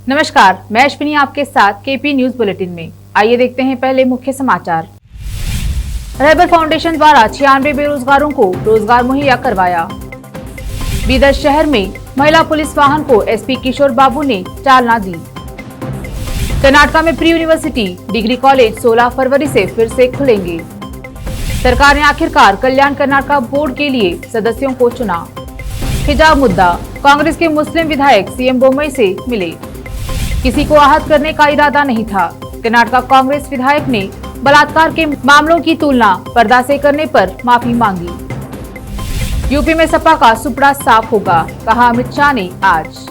नमस्कार, मैं अश्विनी आपके साथ केपी न्यूज बुलेटिन में। आइए देखते हैं पहले मुख्य समाचार। रहबर फाउंडेशन द्वारा 96 बेरोजगारों को रोजगार मुहैया करवाया। बीदर शहर में महिला पुलिस वाहन को एसपी किशोर बाबू ने चालना दी। कर्नाटका में प्री यूनिवर्सिटी डिग्री कॉलेज 16 फरवरी से फिर से खुलेंगे। सरकार ने आखिरकार कल्याण कर्नाटका बोर्ड के लिए सदस्यों को चुना। हिजाब मुद्दा, कांग्रेस के मुस्लिम विधायक सीएम बोम्मई से मिले। किसी को आहत करने का इरादा नहीं था। कर्नाटका कांग्रेस विधायक ने बलात्कार के मामलों की तुलना पर्दा से करने पर माफी मांगी। यूपी में सपा का सुपड़ा साफ होगा, कहा अमित शाह ने आज।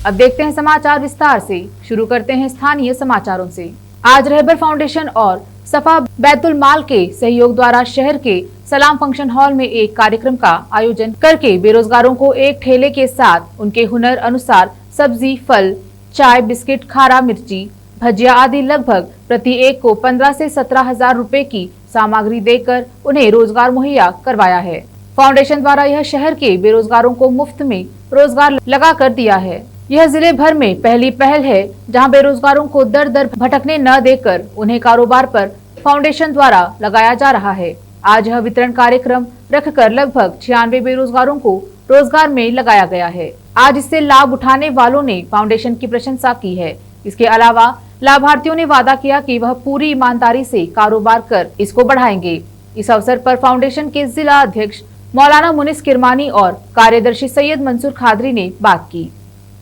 अब देखते हैं समाचार विस्तार से। शुरू करते हैं स्थानीय समाचारों से। आज रहबर फाउंडेशन और सफा बैतुल माल के सहयोग द्वारा शहर के सलाम फंक्शन हॉल में एक कार्यक्रम का आयोजन करके बेरोजगारों को एक ठेले के साथ उनके हुनर अनुसार सब्जी, फल, चाय, बिस्किट, खारा मिर्ची, भजिया आदि लगभग प्रति एक को 15 से 17 हजार रुपए की सामग्री देकर उन्हें रोजगार मुहैया करवाया है। फाउंडेशन द्वारा यह शहर के बेरोजगारों को मुफ्त में रोजगार लगा कर दिया है। यह जिले भर में पहली पहल है जहां बेरोजगारों को दर दर भटकने न देकर उन्हें कारोबार पर फाउंडेशन द्वारा लगाया जा रहा है। आज यह वितरण कार्यक्रम रखकर लगभग 96 बेरोजगारों को रोजगार में लगाया गया है। आज इससे लाभ उठाने वालों ने फाउंडेशन की प्रशंसा की है। इसके अलावा लाभार्थियों ने वादा किया कि वह पूरी ईमानदारी से कारोबार कर इसको बढ़ाएंगे। इस अवसर पर फाउंडेशन के जिला अध्यक्ष मौलाना मुनिस किरमानी और कार्यदर्शी सैयद मंसूर खादरी ने बात की।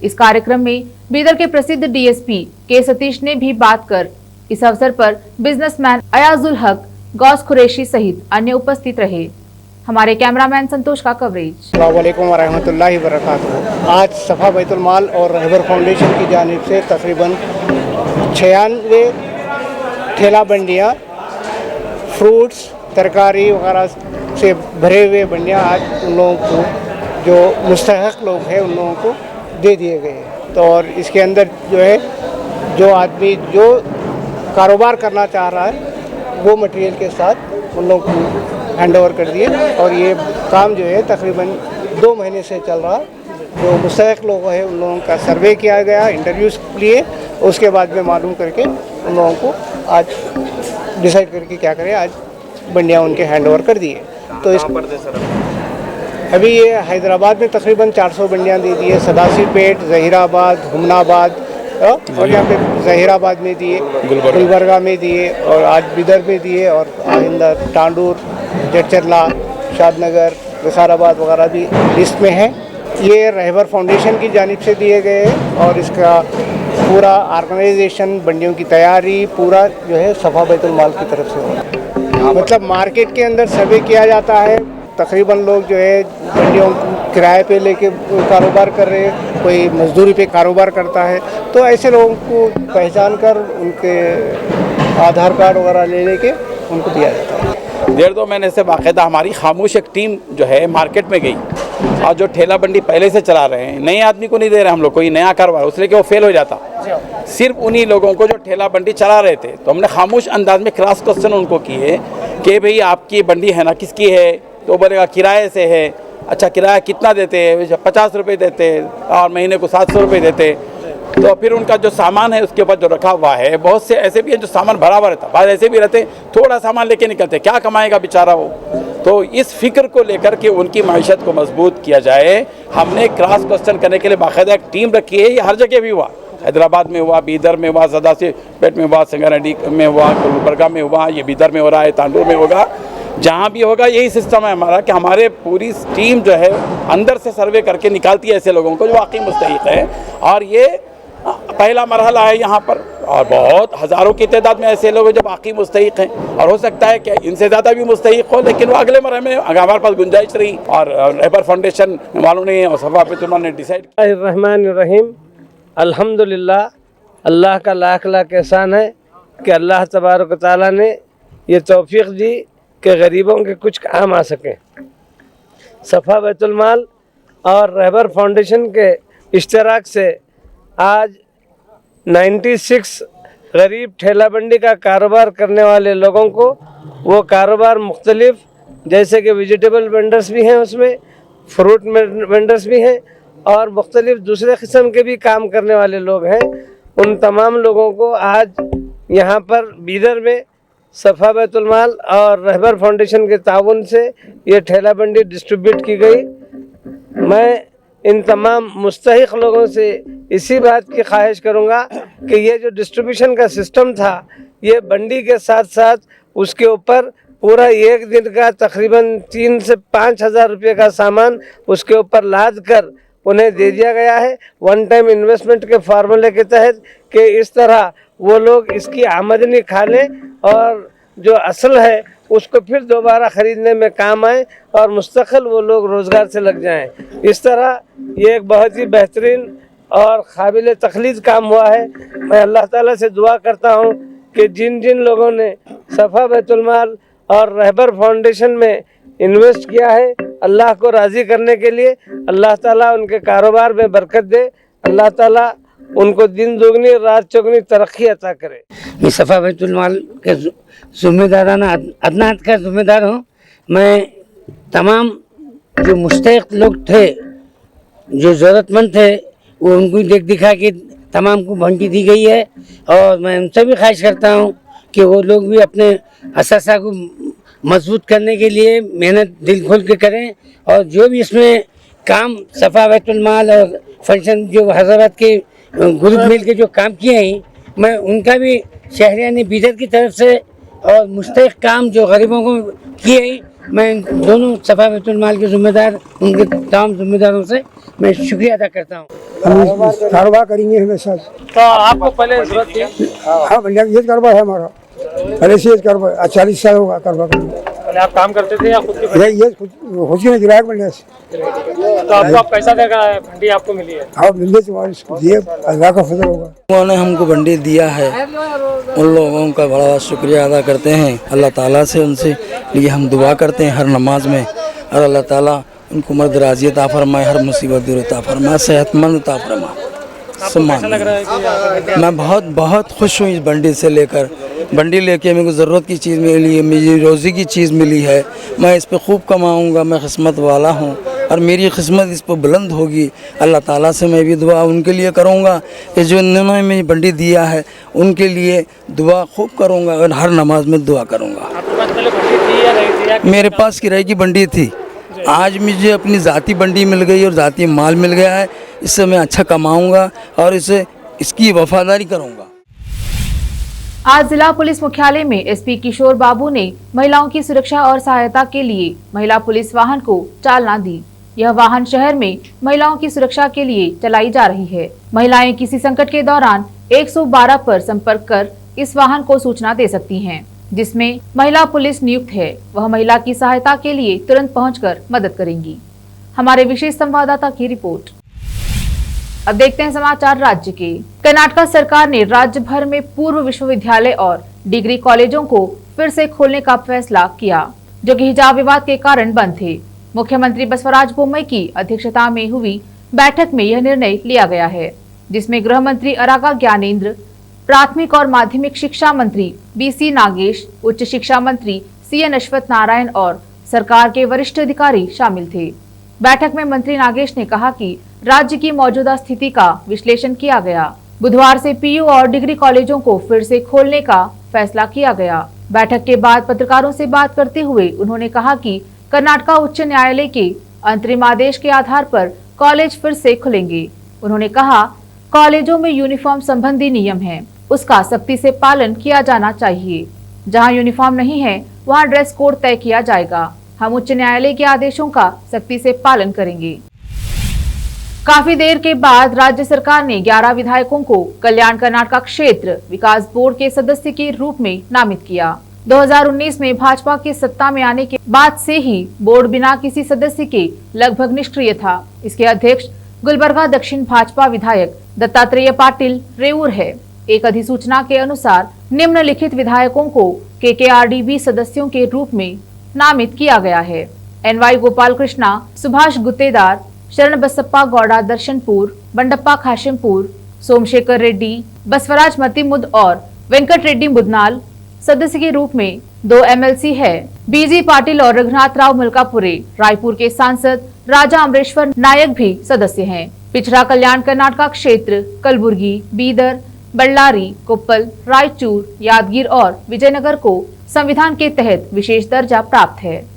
इस कार्यक्रम में बीदर के प्रसिद्ध डीएसपी के सतीश ने भी बात कर इस अवसर पर बिजनेसमैन अयाजुल हक, गौस कुरैशी सहित अन्य उपस्थित रहे। हमारे कैमरामैन संतोष का कवरेज। अस्सलाम वालेकुम व रहमतुल्लाहि व बरकातुहू। आज सफा बैतुल माल और रहबर फाउंडेशन की जानिब से तकरीबन 96 ठेला बंडियाँ फ्रूट्स, तरकारी वगैरह से भरे हुए बंडियाँ आज उन लोगों को जो मुस्तहक लोग हैं उन लोगों को दे दिए गए। तो और इसके अंदर जो है जो आदमी जो कारोबार करना चाह रहा है वो मटेरियल के साथ उन लोगों को हैंड ओवर कर दिए और ये काम जो है तकरीबन 2 महीने से चल रहा। जो मुस्तहक लोग हैं उन लोगों का सर्वे किया गया, इंटरव्यूज़ लिए, उसके बाद में मालूम करके उन लोगों को आज डिसाइड करके क्या करें, आज बंडियाँ उनके हैंड ओवर कर दिए। तो इस अभी ये हैदराबाद में तकरीबन 400 बंडियाँ दे दी है, सदासीपेट, जहीराबाद, हुमनाबाद और यहाँ पे जहीराबाद में दिए, गुलबर्गा में दिए और आज बिदर में दिए और आइंदा टांडूर, जटचरला, शादनगर, विसाराबाद वगैरह भी लिस्ट में है। ये रहबर फाउंडेशन की जानिब से दिए गए और इसका पूरा ऑर्गेनाइजेशन, बंडियों की तैयारी पूरा जो है सफा बैतुल माल की तरफ से हो रहा है। मतलब मार्केट के अंदर सर्वे किया जाता है, तकरीबन लोग जो है बंडियों को किराए पे लेके कारोबार कर रहे हैं, कोई मजदूरी पे कारोबार करता है, तो ऐसे लोगों को पहचान कर उनके आधार कार्ड वगैरह ले लेके उनको दिया जाता है। 1.5-2 महीने से बाकायदा हमारी खामोश एक टीम जो है मार्केट में गई और जो ठेला बंडी पहले से चला रहे हैं, नए आदमी को नहीं दे रहे हम लोग, कोई नया कारोबार उसलिए कि वो फेल हो जाता, सिर्फ उन्हीं लोगों को जो ठेला बंडी चला रहे थे। तो हमने खामोश अंदाज में क्रॉस क्वेश्चन उनको किए कि भाई आपकी बंडी है ना, किसकी है? तो बोलेगा किराए से है। अच्छा, किराया कितना देते हैं? 50 रुपये देते और महीने को 700 रुपये देते। तो फिर उनका जो सामान है उसके ऊपर जो रखा हुआ है, बहुत से ऐसे भी हैं जो सामान भरा हुआ रहता, बाद ऐसे भी रहते थोड़ा सामान लेके निकलते, क्या कमाएगा बेचारा वो। तो इस फिक्र को लेकर के उनकी माइशत को मजबूत किया जाए, हमने क्रॉस क्वेश्चन करने के लिए बाकायदा एक टीम रखी है। ये हर जगह भी हुआ, हैदराबाद में हुआ, बीदर में हुआ, सदासीपेट में हुआ, संगारेड्डी में हुआ, गुलबर्गा में हुआ, ये बीदर में हो रहा है, तांडूर में होगा, जहाँ भी होगा। यही सिस्टम है हमारा कि हमारे पूरी टीम जो है अंदर से सर्वे करके निकालती है ऐसे लोगों को जो वाकई मुस्तहिक है। और ये पहला मरहला है यहाँ पर, और बहुत हज़ारों की तादाद में ऐसे लोग हैं जो बाकी मुस्तहिक हैं, और हो सकता है कि इनसे ज़्यादा भी मुस्तहिक हो, लेकिन वो अगले मरहले में हमारे पास गुंजाइश रही और रहबर फाउंडेशन वालों ने और सफा बैतुल ने डिसाइड। रहमान रहीम, अल्हम्दुलिल्लाह, अल्लाह का लाख लाख एहसान है कि अल्लाह तबारक व तआला ने ये तौफीक दी कि गरीबों के कुछ काम आ सकें। सफा बैतुल माल और रहबर फाउंडेशन के इश्तराक से आज 96 गरीब ठेला बंडी का कारोबार करने वाले लोगों को वो कारोबार मुख्तलिफ, जैसे कि वेजिटेबल वेंडर्स भी हैं उसमें, फ्रूट वेंडर्स भी हैं और मुख्तलिफ दूसरे किस्म के भी काम करने वाले लोग हैं। उन तमाम लोगों को आज यहाँ पर बीदर में सफ़ा बैतुल माल और रहबर फाउंडेशन के ताउन से ये ठेला बंडी डिस्ट्रीब्यूट की गई। मैं इन तमाम मुस्तहिक लोगों से इसी बात की ख्वाहिश करूँगा कि ये जो डिस्ट्रीब्यूशन का सिस्टम था, ये बंडी के साथ साथ उसके ऊपर पूरा एक दिन का तकरीबन 3 से 5 हज़ार रुपये का सामान उसके ऊपर लाद कर उन्हें दे दिया गया है वन टाइम इन्वेस्टमेंट के फार्मूले के तहत, कि इस तरह वो लोग इसकी आमदनी खा लें और जो असल है उसको फिर दोबारा ख़रीदने में काम आए और मुस्तकिल वो लोग रोज़गार से लग जाएं। इस तरह ये एक बहुत ही बेहतरीन और काबिल तखलीद काम हुआ है। मैं अल्लाह ताला से दुआ करता हूँ कि जिन जिन लोगों ने सफ़ा बैतुल माल और रहबर फाउंडेशन में इन्वेस्ट किया है, अल्लाह को राज़ी करने के लिए अल्लाह ताला उनके कारोबार में बरकत दे, अल्लाह ताला उनको दिन दोगुनी रात चौगुनी तरक्की अता करे। मैं सफ़ा बैतुल माल के ज़िम्मेदाराना अदनात का ज़िम्मेदार हूँ। मैं तमाम जो मुस्तहिक लोग थे, जो ज़रूरतमंद थे, वो उनको देख दिखा के तमाम को बंटी दी गई है और मैं उनसे भी ख्वाहिश करता हूँ कि वो लोग भी अपने असासा को मजबूत करने के लिए मेहनत दिल खोल के करें और जो भी इसमें काम सफ़ा बैतुल माल और फंक्शन जो हैदराबाद के ग्रुप मिल के जो काम किए हैं, मैं उनका भी शहरियान बीदर की तरफ से और मुस्तहिक काम जो गरीबों को किए हैं, मैं दोनों सफ़ा बैतुल माल के ज़िम्मेदार उनके तमाम ज़िम्मेदारों से मैं शुक्रिया अदा करता हूँ। हम कारोबार करेंगे हमेशा। तो आपको पहले जरूरत थी? हाँ भैया, ये कारोबार है हमारा, पहले से ये कारोबार 40 साल होगा कारोबार करने। पहले आप काम करते थे या खुद के? ये खुद के गिराक बनने से। तो आपको आप पैसा देगा बंडी आपको मिली है? हाँ मिलने से ये अल्लाह का फजल होगा। उन्होंने हमको बंडी दिया है, उन लोगों का बड़ा शुक्रिया अदा करते हैं अल्लाह ताला से। उनसे लिए हम दुआ करते हैं हर नमाज में, और अल्लाह ताला उनको मर्द राज़ी अता फरमाए, हर मुसीबत दूर अता फरमाए, सेहतमंद अता फरमाए। मैं बहुत खुश हूँ इस बंडी से लेकर। बंडी लेके मेरे को ज़रूरत की चीज़ मिली है, मेरी रोज़ी की चीज़ मिली है। मैं इस पे खूब कमाऊँगा, मैं किस्मत वाला हूँ और मेरी किस्मत इस पर बुलंद होगी। अल्लाह ताला से मैं भी दुआ उनके लिए करूँगा कि जो इन्होंने मुझे बंडी दिया है उनके लिए दुआ खूब करूँगा और हर नमाज में दुआ करूँगा। मेरे पास किराए की बंडी थी, आज मुझे अपनी ज़ाती बंडी मिल गई और ज़ाती माल मिल गया है। इससे मैं अच्छा कमाऊँगा और इसकी वफादारी करूँगा। आज जिला पुलिस मुख्यालय में एसपी किशोर बाबू ने महिलाओं की सुरक्षा और सहायता के लिए महिला पुलिस वाहन को चालना दी। यह वाहन शहर में महिलाओं की सुरक्षा के लिए चलाई जा रही है। महिलाएं किसी संकट के दौरान 112 पर संपर्क कर इस वाहन को सूचना दे सकती हैं, जिसमें महिला पुलिस नियुक्त है। वह महिला की सहायता के लिए तुरंत पहुंचकर मदद करेंगी। हमारे विशेष संवाददाता की रिपोर्ट। अब देखते हैं समाचार राज्य के। कर्नाटक सरकार ने राज्य भर में पूर्व विश्वविद्यालय और डिग्री कॉलेजों को फिर से खोलने का फैसला किया, जो कि हिजाब विवाद के कारण बंद थे। मुख्यमंत्री बसवराज बोम्मई की अध्यक्षता में हुई बैठक में यह निर्णय लिया गया है, जिसमें गृह मंत्री अरागा ज्ञानेंद्र, प्राथमिक और माध्यमिक शिक्षा मंत्री बीसी नागेश, उच्च शिक्षा मंत्री सीएन अश्वत्थ नारायण और सरकार के वरिष्ठ अधिकारी शामिल थे। बैठक में मंत्री नागेश ने कहा कि राज्य की मौजूदा स्थिति का विश्लेषण किया गया। बुधवार से पीयू और डिग्री कॉलेजों को फिर से खोलने का फैसला किया गया। बैठक के बाद पत्रकारों से बात करते हुए उन्होंने कहा कि कर्नाटक उच्च न्यायालय के अंतरिम आदेश के आधार पर कॉलेज फिर से खुलेंगे। उन्होंने कहा, कॉलेजों में यूनिफॉर्म संबंधी नियम है, उसका सख्ती से पालन किया जाना चाहिए। जहां यूनिफॉर्म नहीं है वहां ड्रेस कोड तय किया जाएगा। हम उच्च न्यायालय के आदेशों का सख्ती से पालन करेंगे। काफी देर के बाद राज्य सरकार ने 11 विधायकों को कल्याण कर्नाटक क्षेत्र विकास बोर्ड के सदस्य के रूप में नामित किया। 2019 में भाजपा के सत्ता में आने के बाद से ही बोर्ड बिना किसी सदस्य के लगभग निष्क्रिय था। इसके अध्यक्ष गुलबर्गा दक्षिण भाजपा विधायक दत्तात्रेय पाटिल रेऊर है। एक अधिसूचना के अनुसार निम्नलिखित विधायकों को केकेआरडीबी सदस्यों के रूप में नामित किया गया है। एनवाई गोपाल कृष्णा, सुभाष गुत्तेदार, शरण बसप्पा गौड़ा दर्शनपुर, बंडप्पा खाशिमपुर, सोमशेखर रेड्डी, बसवराज मतिमुद और वेंकट रेड्डी मुदनाल सदस्य के रूप में 2 MLC है। बीजी पाटिल और रघुनाथ राव मलकापुरे, रायपुर के सांसद राजा अमरेश्वर नायक भी सदस्य हैं। पिछड़ा कल्याण कर्नाटक क्षेत्र कलबुर्गी, बीदर, बल्लारी, कोप्पल, रायचूर, यादगीर और विजयनगर को संविधान के तहत विशेष दर्जा प्राप्त है।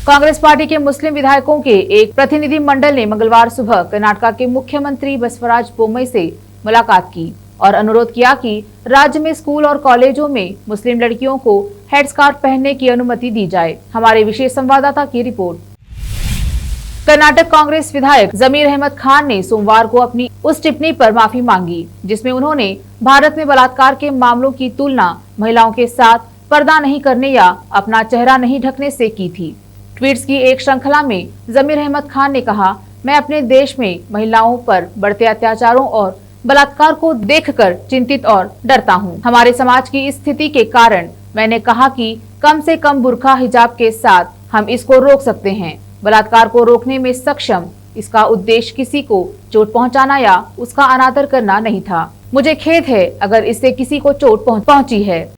कांग्रेस पार्टी के मुस्लिम विधायकों के एक प्रतिनिधि मंडल ने मंगलवार सुबह कर्नाटक के मुख्यमंत्री बसवराज बोम्मई से मुलाकात की और अनुरोध किया कि राज्य में स्कूल और कॉलेजों में मुस्लिम लड़कियों को हेडस्कार्फ पहनने की अनुमति दी जाए। हमारे विशेष संवाददाता की रिपोर्ट। कर्नाटक कांग्रेस विधायक जमीर अहमद खान ने सोमवार को अपनी उस टिप्पणी पर माफी मांगी जिसमें उन्होंने भारत में बलात्कार के मामलों की तुलना महिलाओं के साथ पर्दा नहीं करने या अपना चेहरा नहीं ढकने से की थी। ट्वीट्स की एक श्रृंखला में जमीर अहमद खान ने कहा, मैं अपने देश में महिलाओं पर बढ़ते अत्याचारों और बलात्कार को देखकर चिंतित और डरता हूं। हमारे समाज की स्थिति के कारण मैंने कहा कि कम से कम बुर्का हिजाब के साथ हम इसको रोक सकते हैं। बलात्कार को रोकने में सक्षम, इसका उद्देश्य किसी को चोट पहुंचाना या उसका अनादर करना नहीं था। मुझे खेद है अगर इससे किसी को चोट पहुंची है।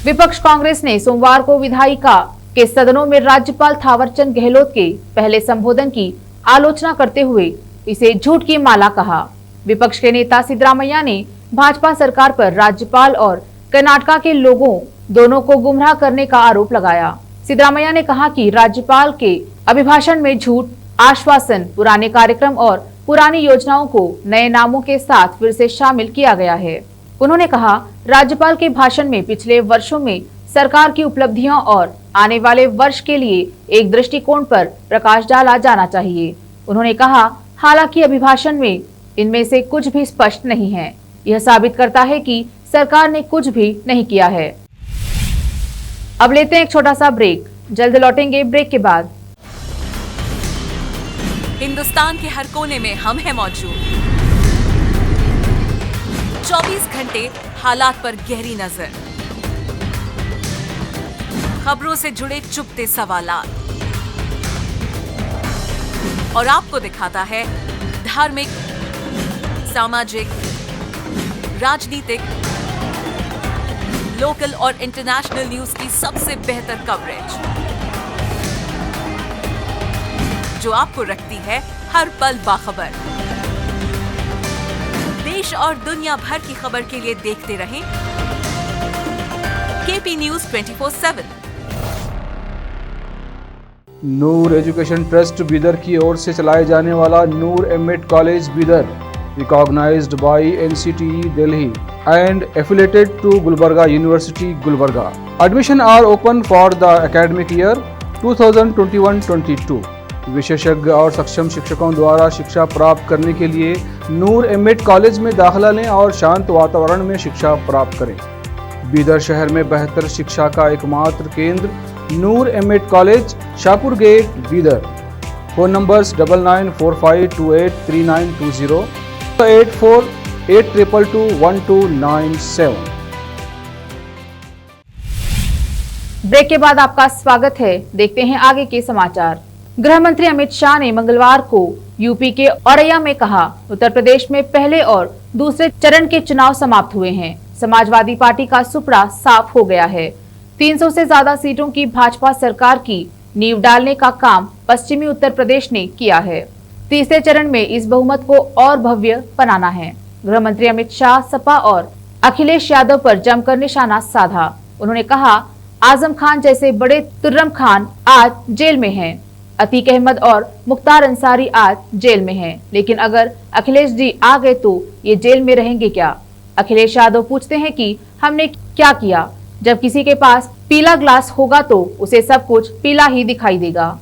विपक्ष कांग्रेस ने सोमवार को विधायिका के सदनों में राज्यपाल थावरचंद गहलोत के पहले संबोधन की आलोचना करते हुए इसे झूठ की माला कहा। विपक्ष के नेता सिद्धरामैया ने भाजपा सरकार पर राज्यपाल और कर्नाटक के लोगों दोनों को गुमराह करने का आरोप लगाया। सिद्धरामैया ने कहा कि राज्यपाल के अभिभाषण में झूठ, आश्वासन, पुराने कार्यक्रम और पुरानी योजनाओं को नए नामों के साथ फिर से शामिल किया गया है। उन्होंने कहा, राज्यपाल के भाषण में पिछले वर्षों में सरकार की उपलब्धियों और आने वाले वर्ष के लिए एक दृष्टिकोण पर प्रकाश डाला जाना चाहिए। उन्होंने कहा, हालांकि अभिभाषण में इनमें से कुछ भी स्पष्ट नहीं है। यह साबित करता है कि सरकार ने कुछ भी नहीं किया है। अब लेते हैं एक छोटा सा ब्रेक, जल्द लौटेंगे ब्रेक के बाद। हिंदुस्तान के हर कोने में हम हैं मौजूद। 24 घंटे हालात पर गहरी नजर, खबरों से जुड़े चुपते सवालात और आपको दिखाता है धार्मिक, सामाजिक, राजनीतिक, लोकल और इंटरनेशनल न्यूज की सबसे बेहतर कवरेज जो आपको रखती है हर पल बाखबर। देश और दुनिया भर की खबर के लिए देखते रहें KP news 24/7। Noor education trust Bidar की ओर से चलाए जाने वाला Noor MEd college Bidar, recognized by NCTE Delhi and affiliated to Gulbarga University, Gulbarga. Admission are open for the academic year 2021-22. विशेषज्ञ और सक्षम शिक्षकों द्वारा शिक्षा प्राप्त करने के लिए नूर एमएड कॉलेज में दाखिला लें और शांत वातावरण में शिक्षा प्राप्त करें। बीदर शहर में बेहतर शिक्षा का एकमात्र केंद्र Noor MEd college, Shahpur gate, Bidar. Phone numbers 9945283920, 8482221297। Break के बाद आपका स्वागत है। देखते हैं आगे के समाचार। गृह मंत्री अमित शाह ने मंगलवार को यूपी के औरैया में कहा, उत्तर प्रदेश में पहले और दूसरे चरण के चुनाव समाप्त हुए हैं। समाजवादी पार्टी का सुपड़ा साफ हो गया है। 300 से ज्यादा सीटों की भाजपा सरकार की नींव डालने का काम पश्चिमी उत्तर प्रदेश ने किया है। तीसरे चरण में इस बहुमत को और भव्य बनाना है। गृह मंत्री अमित शाह सपा और अखिलेश यादव पर जमकर निशाना साधा। उन्होंने कहा, आजम खान जैसे बड़े तुर्रम खान आज जेल में हैं। अतीक अहमद और मुख्तार अंसारी आज जेल में हैं, लेकिन अगर अखिलेश जी आ गए तो ये जेल में रहेंगे क्या? अखिलेश यादव पूछते हैं कि हमने क्या किया? जब किसी के पास पीला ग्लास होगा तो उसे सब कुछ पीला ही दिखाई देगा।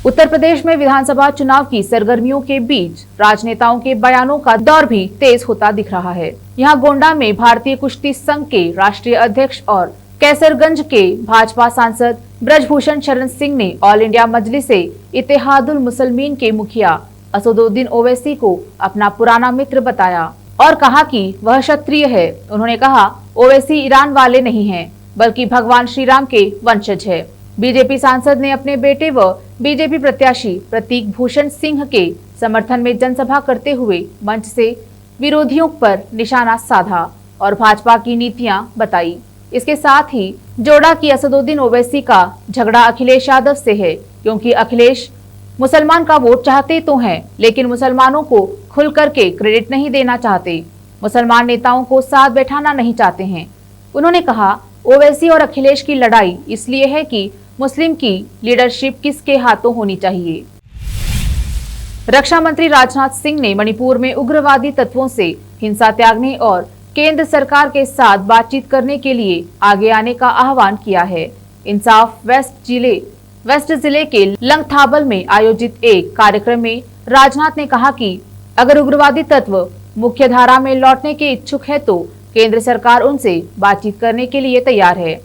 उत्तर प्रदेश में विधानसभा चुनाव की सरगर्मियों के बीच राजनेताओं के बयानों का दौर भी तेज होता दिख रहा है। यहाँ गोंडा में भारतीय कुश्ती संघ के राष्ट्रीय अध्यक्ष और कैसरगंज के भाजपा सांसद ब्रजभूषण शरण सिंह ने ऑल इंडिया मजलिस इत्तेहादुल मुसलमीन के मुखिया असदुद्दीन ओवैसी को अपना पुराना मित्र बताया और कहा कि वह क्षत्रिय है। उन्होंने कहा, ओवैसी ईरान वाले नहीं हैं, बल्कि भगवान श्री राम के वंशज है। बीजेपी सांसद ने अपने बेटे व बीजेपी प्रत्याशी प्रतीक भूषण सिंह के समर्थन में जनसभा करते हुए मंच से विरोधियों पर निशाना साधा और भाजपा की नीतियां बताई। इसके साथ ही जोड़ा कि असदुद्दीन ओवैसी का झगड़ा अखिलेश यादव से है, क्योंकि अखिलेश मुसलमान का वोट चाहते तो हैं, लेकिन मुसलमानों को खुल करके क्रेडिट नहीं देना चाहते, मुसलमान नेताओं को साथ बैठाना नहीं चाहते हैं। उन्होंने कहा, ओवैसी और अखिलेश की लड़ाई इसलिए है कि मुस्लिम की लीडरशिप किसके हाथों होनी चाहिए। रक्षा मंत्री राजनाथ सिंह ने मणिपुर में उग्रवादी तत्वों से हिंसा त्यागने और केंद्र सरकार के साथ बातचीत करने के लिए आगे आने का आह्वान किया है। इंसाफ वेस्ट जिले के लंगथाबल में आयोजित एक कार्यक्रम में राजनाथ ने कहा कि अगर उग्रवादी तत्व मुख्य धारा में लौटने के इच्छुक है तो केंद्र सरकार उनसे बातचीत करने के लिए तैयार है।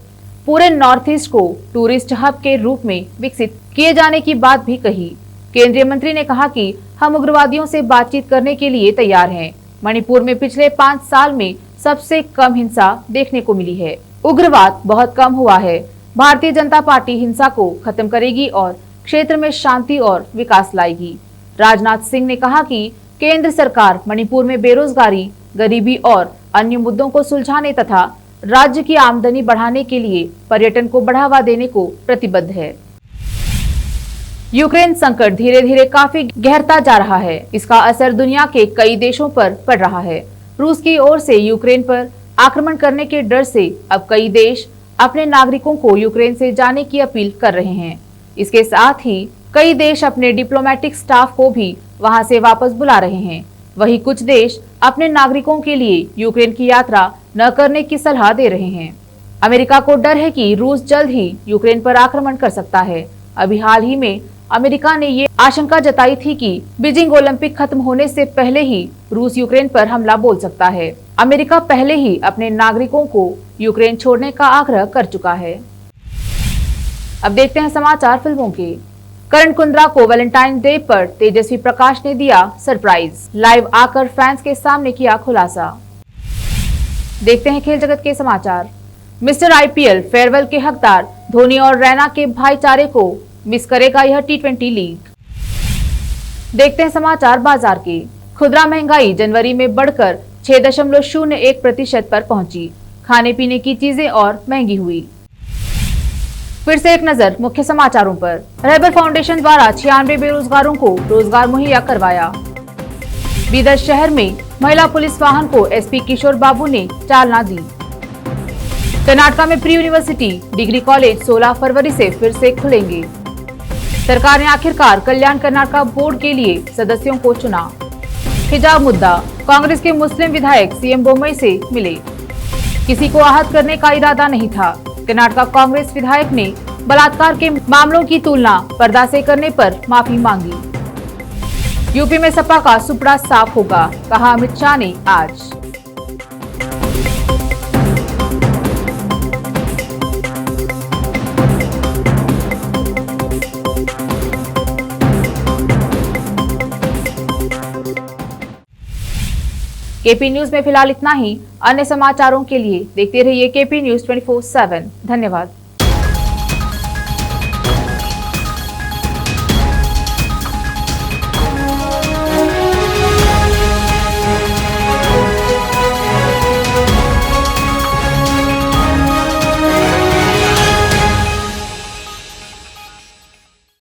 पूरे नॉर्थ ईस्ट को टूरिस्ट हब के रूप में विकसित किए जाने की बात भी कही। केंद्रीय मंत्री ने कहा कि हम उग्रवादियों से बातचीत करने के लिए तैयार हैं। मणिपुर में पिछले 5 साल में सबसे कम हिंसा देखने को मिली है। उग्रवाद बहुत कम हुआ है। भारतीय जनता पार्टी हिंसा को खत्म करेगी और क्षेत्र में शांति और विकास लाएगी। राजनाथ सिंह ने कहा कि केंद्र सरकार मणिपुर में बेरोजगारी, गरीबी और अन्य मुद्दों को सुलझाने तथा राज्य की आमदनी बढ़ाने के लिए पर्यटन को बढ़ावा देने को प्रतिबद्ध है। यूक्रेन संकट धीरे धीरे काफी गहरता जा रहा है। इसका असर दुनिया के कई देशों पर पड़ रहा है। रूस की ओर से यूक्रेन पर आक्रमण करने के डर से अब कई देश अपने नागरिकों को यूक्रेन से जाने की अपील कर रहे हैं। इसके साथ ही कई देश अपने डिप्लोमेटिक स्टाफ को भी वहां से वापस बुला रहे हैं। वहीं कुछ देश अपने नागरिकों के लिए यूक्रेन की यात्रा न करने की सलाह दे रहे हैं। अमेरिका को डर है कि रूस जल्द ही यूक्रेन पर आक्रमण कर सकता है। अभी हाल ही में अमेरिका ने ये आशंका जताई थी कि बीजिंग ओलंपिक खत्म होने से पहले ही रूस यूक्रेन पर हमला बोल सकता है। अमेरिका पहले ही अपने नागरिकों को यूक्रेन छोड़ने का आग्रह कर चुका है। अब देखते हैं समाचार फिल्मों के। करण कुंद्रा को वैलेंटाइन डे पर तेजस्वी प्रकाश ने दिया सरप्राइज। लाइव आकर फैंस के सामने किया खुलासा। देखते हैं खेल जगत के समाचार। मिस्टर आईपीएल फेयरवेल के हकदार धोनी और रैना के भाईचारे को मिस करेगा यह T20 लीग। देखते हैं समाचार बाजार के। खुदरा महंगाई जनवरी में बढ़कर 6.01% पर पहुंची। खाने पीने की चीजें और महंगी हुई। फिर से एक नजर मुख्य समाचारों पर। रहबर फाउंडेशन द्वारा 96 बेरोजगारों को रोजगार मुहैया करवाया। बीदर शहर में महिला पुलिस वाहन को एसपी किशोर बाबू ने चालना दी। कर्नाटका में प्री यूनिवर्सिटी डिग्री कॉलेज 16 फरवरी से फिर से खुलेंगे। सरकार ने आखिरकार कल्याण कर्नाटका बोर्ड के लिए सदस्यों को चुना। हिजाब मुद्दा। कांग्रेस के मुस्लिम विधायक सीएम बोम्मई से मिले। किसी को आहत करने का इरादा नहीं था। कर्नाटका कांग्रेस विधायक ने बलात्कार के मामलों की तुलना पर्दा से करने पर माफी मांगी। यूपी में सपा का सुपड़ा साफ होगा, कहा अमित शाह ने आज। केपी न्यूज में फिलहाल इतना ही। अन्य समाचारों के लिए देखते रहिए केपी न्यूज 24/7। धन्यवाद।